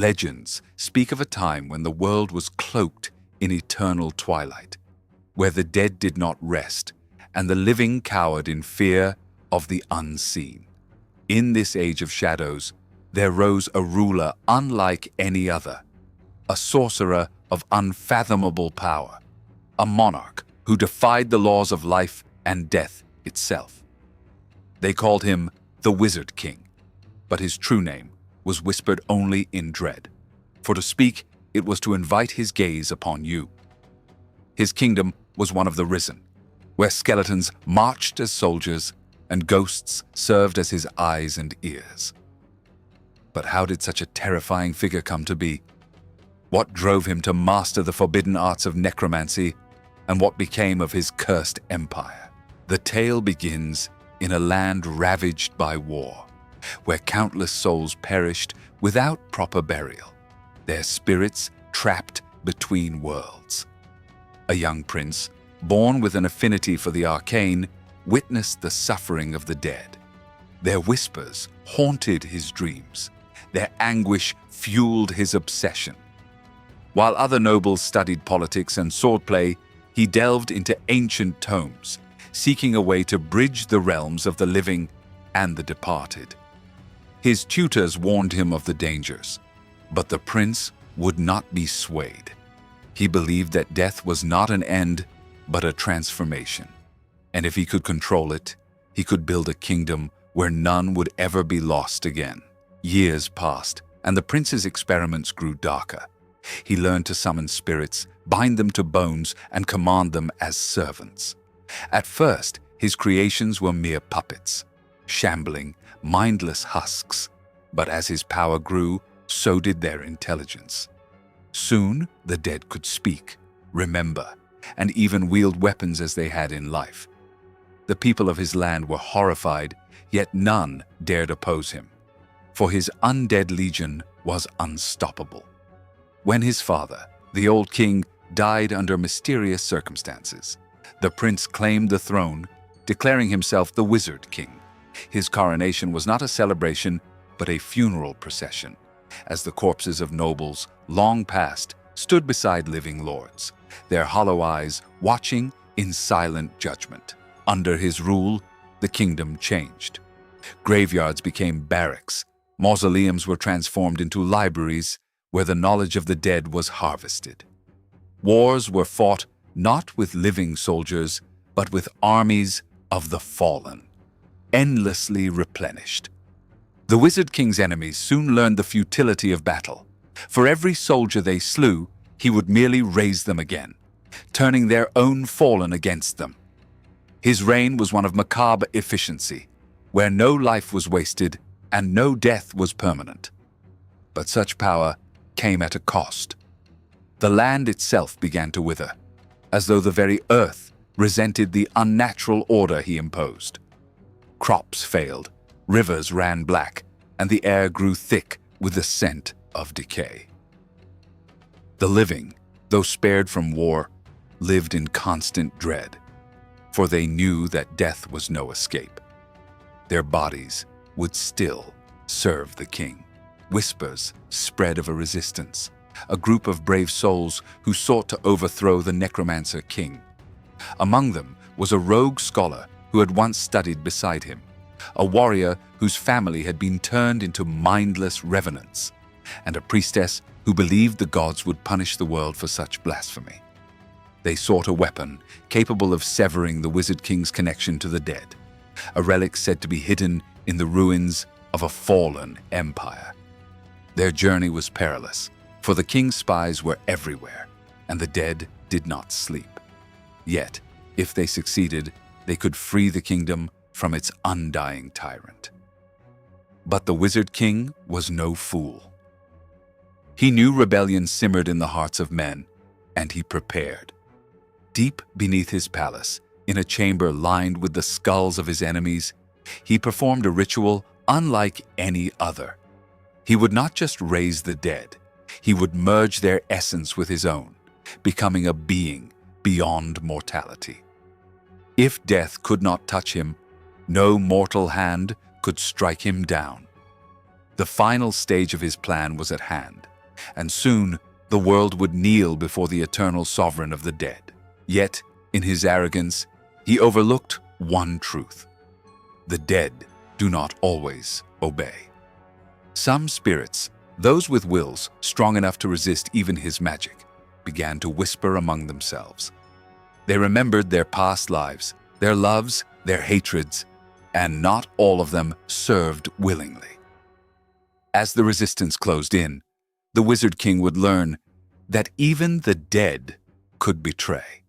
Legends speak of a time when the world was cloaked in eternal twilight, where the dead did not rest and the living cowered in fear of the unseen. In this age of shadows, there rose a ruler unlike any other, a sorcerer of unfathomable power, a monarch who defied the laws of life and death itself. They called him the Wizard King, but his true name was whispered only in dread, for to speak it was to invite his gaze upon you. His kingdom was one of the risen, where skeletons marched as soldiers and ghosts served as his eyes and ears. But how did such a terrifying figure come to be? What drove him to master the forbidden arts of necromancy, and what became of his cursed empire? The tale begins in a land ravaged by war, where countless souls perished without proper burial, their spirits trapped between worlds. A young prince, born with an affinity for the arcane, witnessed the suffering of the dead. Their whispers haunted his dreams. Their anguish fueled his obsession. While other nobles studied politics and swordplay, he delved into ancient tomes, seeking a way to bridge the realms of the living and the departed. His tutors warned him of the dangers, but the prince would not be swayed. He believed that death was not an end, but a transformation. And if he could control it, he could build a kingdom where none would ever be lost again. Years passed, and the prince's experiments grew darker. He learned to summon spirits, bind them to bones, and command them as servants. At first, his creations were mere puppets, shambling, mindless husks. But as his power grew, so did their intelligence. Soon, the dead could speak, remember, and even wield weapons as they had in life. The people of his land were horrified, yet none dared oppose him, for his undead legion was unstoppable. When his father, the old king, died under mysterious circumstances, the prince claimed the throne, declaring himself the Wizard King. His coronation was not a celebration, but a funeral procession, as the corpses of nobles, long past, stood beside living lords, their hollow eyes watching in silent judgment. Under his rule, the kingdom changed. Graveyards became barracks. Mausoleums were transformed into libraries where the knowledge of the dead was harvested. Wars were fought not with living soldiers, but with armies of the fallen, endlessly replenished. The Wizard King's enemies soon learned the futility of battle. For every soldier they slew, he would merely raise them again, turning their own fallen against them. His reign was one of macabre efficiency, where no life was wasted and no death was permanent. But such power came at a cost. The land itself began to wither, as though the very earth resented the unnatural order he imposed. Crops failed, rivers ran black, and the air grew thick with the scent of decay. The living, though spared from war, lived in constant dread, for they knew that death was no escape. Their bodies would still serve the king. Whispers spread of a resistance, a group of brave souls who sought to overthrow the Necromancer king. Among them was a rogue scholar who had once studied beside him, a warrior whose family had been turned into mindless revenants, and a priestess who believed the gods would punish the world for such blasphemy. They sought a weapon capable of severing the Wizard King's connection to the dead, a relic said to be hidden in the ruins of a fallen empire. Their journey was perilous, for the king's spies were everywhere, and the dead did not sleep. Yet, if they succeeded, they could free the kingdom from its undying tyrant. But the Wizard King was no fool. He knew rebellion simmered in the hearts of men, and he prepared. Deep beneath his palace, in a chamber lined with the skulls of his enemies, he performed a ritual unlike any other. He would not just raise the dead, he would merge their essence with his own, becoming a being beyond mortality. If death could not touch him, no mortal hand could strike him down. The final stage of his plan was at hand. and soon the world would kneel before the eternal sovereign of the dead. Yet, in his arrogance, he overlooked one truth. The dead do not always obey. Some spirits, those with wills strong enough to resist even his magic, began to whisper among themselves. They remembered their past lives, their loves, their hatreds, and not all of them served willingly. As the resistance closed in, the Wizard King would learn that even the dead could betray.